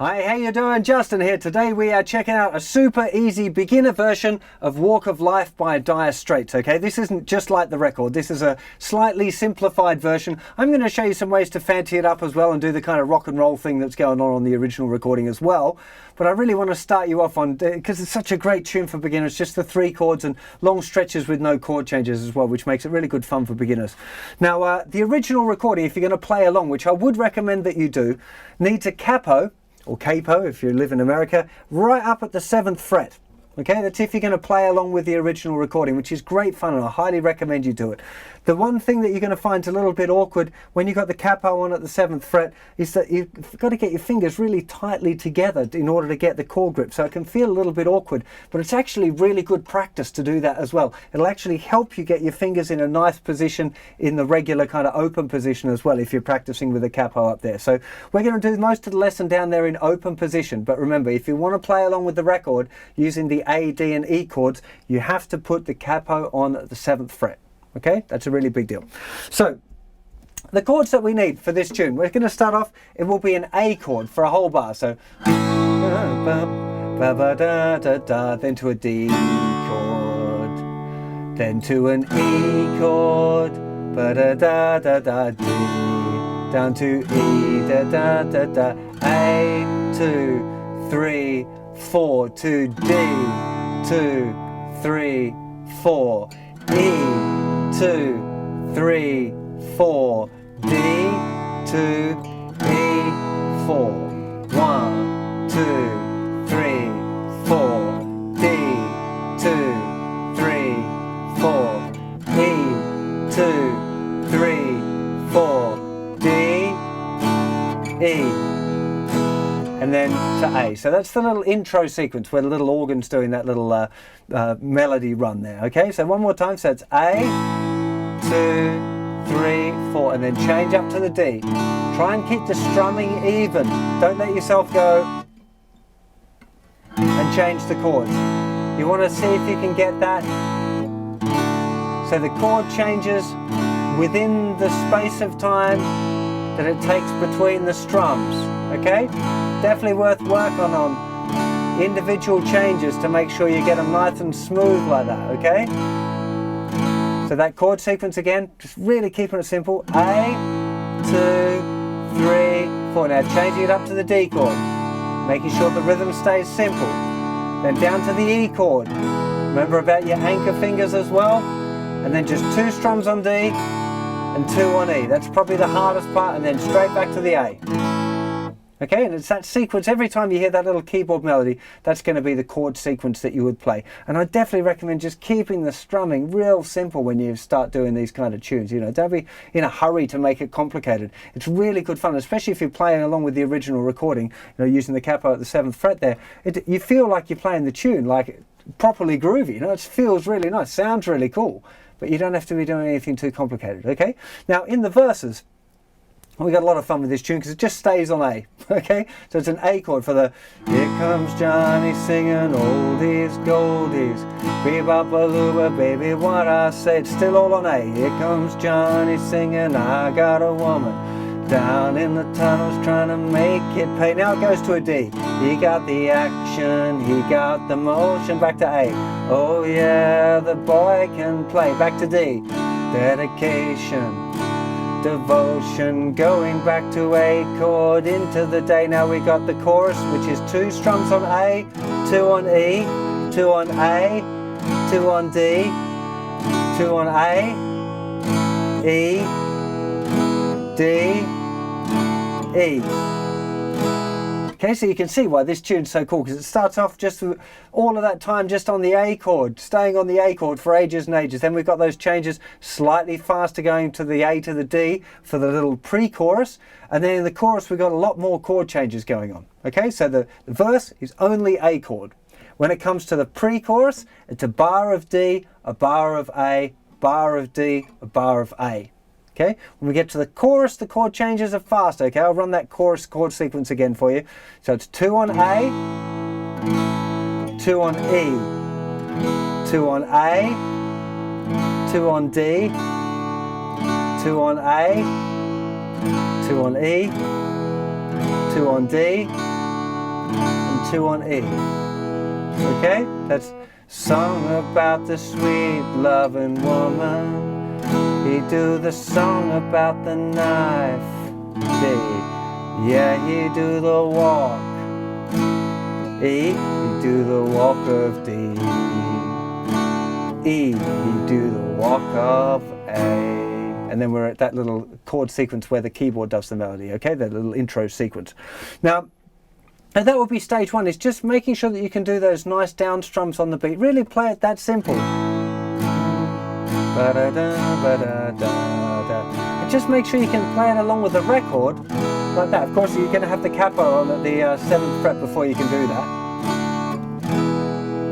Hi, how you doing? Justin here. Today we are checking out a super easy beginner version of Walk of Life by Dire Straits, okay? This isn't just like the record. This is a slightly simplified version. I'm going to show you some ways to fancy it up as well and do the kind of rock and roll thing that's going on the original recording as well. But I really want to start you off on, because it's such a great tune for beginners, just the 3 chords and long stretches with no chord changes as well, which makes it really good fun for beginners. Now, the original recording, if you're going to play along, which I would recommend that you do, needs a capo, or capo if you live in America, right up at the 7th fret. Okay, that's if you're going to play along with the original recording, which is great fun and I highly recommend you do it. The one thing that you're going to find a little bit awkward when you've got the capo on at the 7th fret is that you've got to get your fingers really tightly together in order to get the chord grip. So it can feel a little bit awkward, but it's actually really good practice to do that as well. It'll actually help you get your fingers in a nice position in the regular kind of open position as well if you're practicing with the capo up there. So we're going to do most of the lesson down there in open position. But remember, if you want to play along with the record using the A, D and E chords, you have to put the capo on at the 7th fret. Okay, that's a really big deal. So the chords that we need for this tune, we're going to start off, it will be an A chord for a whole bar. So then to a D chord, then to an E chord, D, down to E, A, 2, 3, 4, to D, 2, 3, 4, E, 2, 3, 4, D, 2, E, 4, 1, 2, 3, 4, D, 2, 3, 4, E, 2, 3, 4, D, E, and then to A. So that's the little intro sequence where the little organ's doing that little melody run there. Okay, so one more time. So it's A, 2, 3, 4, and then change up to the D. Try and keep the strumming even. Don't let yourself go and change the chords. You want to see if you can get that so the chord changes within the space of time that it takes between the strums. Okay? Definitely worth working on individual changes to make sure you get them nice and smooth like that, okay? So that chord sequence again, just really keeping it simple. A, 2, 3, 4. Now changing it up to the D chord, making sure the rhythm stays simple. Then down to the E chord. Remember about your anchor fingers as well. And then just 2 strums on D and 2 on E. That's probably the hardest part, and then straight back to the A. Okay, and it's that sequence. Every time you hear that little keyboard melody, that's going to be the chord sequence that you would play. And I definitely recommend just keeping the strumming real simple when you start doing these kind of tunes. You know, don't be in a hurry to make it complicated. It's really good fun, especially if you're playing along with the original recording, you know, using the capo at the 7th fret there. You feel like you're playing the tune, like properly groovy. You know, it feels really nice, sounds really cool, but you don't have to be doing anything too complicated, okay? Now, in the verses, we got a lot of fun with this tune because it just stays on A, okay? So it's an A chord for the here comes Johnny singing oldies goldies, bebop-a-looba, baby what I say. It's still all on A. Here comes Johnny singing I got a woman down in the tunnels trying to make it pay. Now it goes to a D. He got the action, he got the motion. Back to A. Oh yeah, the boy can play. Back to D. Dedication, devotion, going back to A chord into the day. Now we got the chorus, which is 2 strums on A, 2 on E, 2 on A, 2 on D, 2 on A, E, D, E. Okay, so you can see why this tune's so cool, because it starts off just with all of that time just on the A chord, staying on the A chord for ages and ages. Then we've got those changes slightly faster going to the A to the D for the little pre-chorus. And then in the chorus, we've got a lot more chord changes going on. Okay, so the verse is only A chord. When it comes to the pre-chorus, it's a bar of D, a bar of A, bar of D, a bar of A. Okay, when we get to the chorus, the chord changes are fast. Okay, I'll run that chorus chord sequence again for you. So it's 2 on A, 2 on E, 2 on A, 2 on D, 2 on A, 2 on E, 2 on D, and 2 on E. Okay, that's song about the sweet loving woman. He do the song about the knife, D. Yeah, he do the walk, E. He do the walk of D. E. He do the walk of A. And then we're at that little chord sequence where the keyboard does the melody, okay? That little intro sequence. Now, and that would be stage one, is just making sure that you can do those nice down strums on the beat. Really play it that simple. And just make sure you can play it along with the record, like that. Of course, you're going to have the capo on at the 7th fret before you can do that.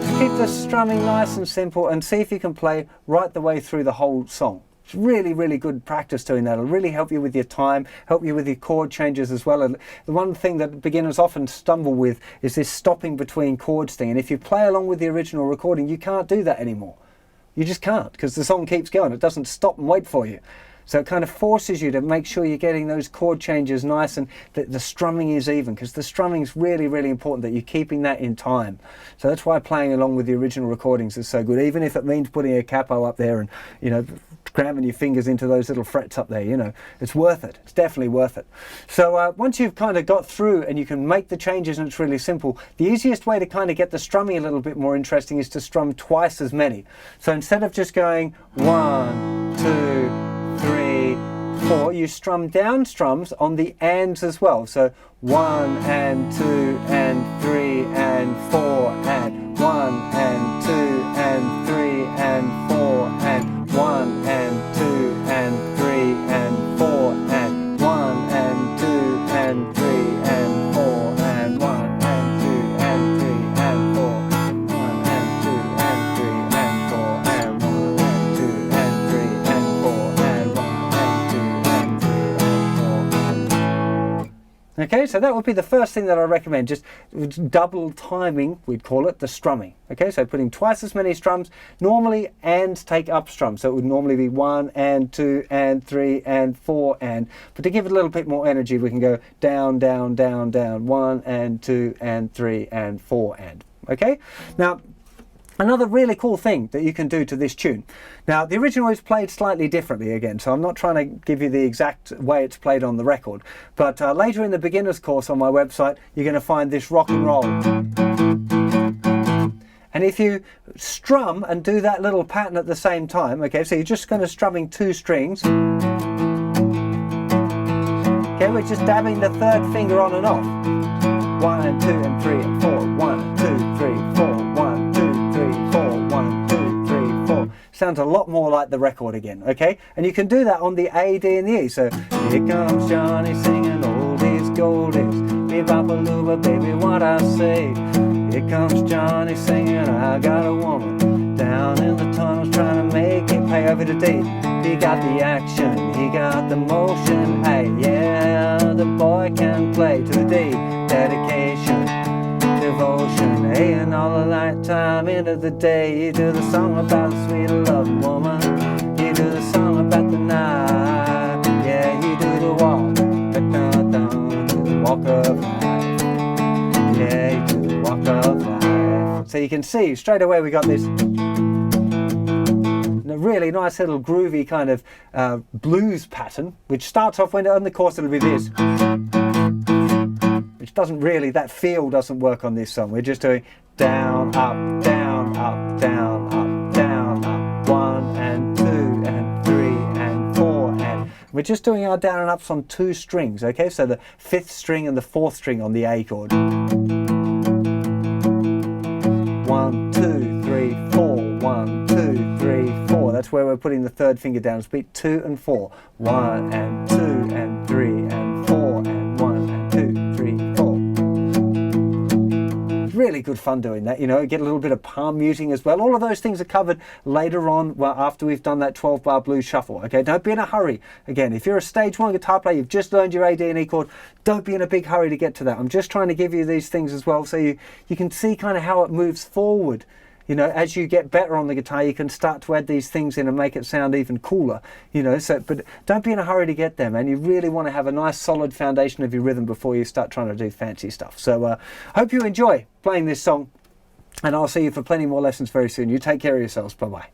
Just keep the strumming nice and simple and see if you can play right the way through the whole song. It's really, really good practice doing that. It'll really help you with your time, help you with your chord changes as well. And the one thing that beginners often stumble with is this stopping between chords thing. And if you play along with the original recording, you can't do that anymore. You just can't, because the song keeps going. It doesn't stop and wait for you. So it kind of forces you to make sure you're getting those chord changes nice and that the strumming is even, because the strumming is really, really important, that you're keeping that in time. So that's why playing along with the original recordings is so good, even if it means putting a capo up there and, you know, cramming your fingers into those little frets up there, you know, it's worth it. It's definitely worth it. So once you've kind of got through and you can make the changes and it's really simple, the easiest way to kind of get the strumming a little bit more interesting is to strum twice as many. So instead of just going 1, 2, 3, 4, you strum down strums on the ands as well. So 1 and 2 and 3 and 4 and 1 and 2 and 3 and 4 and 1 and 2 and 3 and 4 and 1 and 2 and 3 and 4 and 1 and 2 and 3 and 4 1 and 2 and 3 and 4 and 1 and 2 and 3 and 4 and 1 and 2 and 3 and 4 and... Okay, so that would be the first thing that I recommend, just double timing, we'd call it, the strumming. Okay, so putting twice as many strums, normally ands take up strums, so it would normally be 1 and 2 and 3 and 4 and, but to give it a little bit more energy, we can go down, down, down, down, 1 and 2 and 3 and 4 and. Okay, now another really cool thing that you can do to this tune. Now, the original is played slightly differently again, so I'm not trying to give you the exact way it's played on the record, but later in the beginner's course on my website, you're going to find this rock and roll. And if you strum and do that little pattern at the same time, okay, so you're just kind of strumming 2 strings. Okay, we're just dabbing the 3rd finger on and off. 1 and 2 and 3 and 4. 1 and 2, 3, 4. 1, 2, 3, 4. 1, 2, 3, 4. Sounds a lot more like the record again, okay? And you can do that on the A, D, and the E. So here comes Johnny singing oldies, goldies. Bebop-a-looba, baby, what I say. Here comes Johnny singing, I got a woman down in the tunnels trying to make it pay over to D. He got the action, he got the motion. Hey, yeah, the boy can play to the D. Dedication, devotion, hey, and all the night time into the day. You do the song about the sweet loving woman. You do the song about the night. Yeah, you do the walk, da-da-da, do the walk of life. Yeah, you do the walk of life. So you can see straight away we got this really nice little groovy kind of blues pattern, which starts off when on the chorus it'll be this, which doesn't really, that feel doesn't work on this song. We're just doing down, up, down, up, down, up, down, up, 1 and 2 and 3 and 4 and we're just doing our down and ups on 2 strings, okay? So the 5th string and the 4th string on the A chord. 1, 2, 3, 4, 1, 2, 3, 4. That's where we're putting the 3rd finger down. It's beat 2 and 4. 1 and 2 and 3 and 4 and 1 and 2, 3, 4. It's really good fun doing that, you know, get a little bit of palm muting as well. All of those things are covered later on, well, after we've done that 12-bar blues shuffle, okay? Don't be in a hurry. Again, if you're a stage 1 guitar player, you've just learned your A, D, and E chord, don't be in a big hurry to get to that. I'm just trying to give you these things as well so you can see kind of how it moves forward You know, as you get better on the guitar, you can start to add these things in and make it sound even cooler, you know. So, but don't be in a hurry to get there, man. You really want to have a nice solid foundation of your rhythm before you start trying to do fancy stuff. So hope you enjoy playing this song, and I'll see you for plenty more lessons very soon. You take care of yourselves. Bye-bye.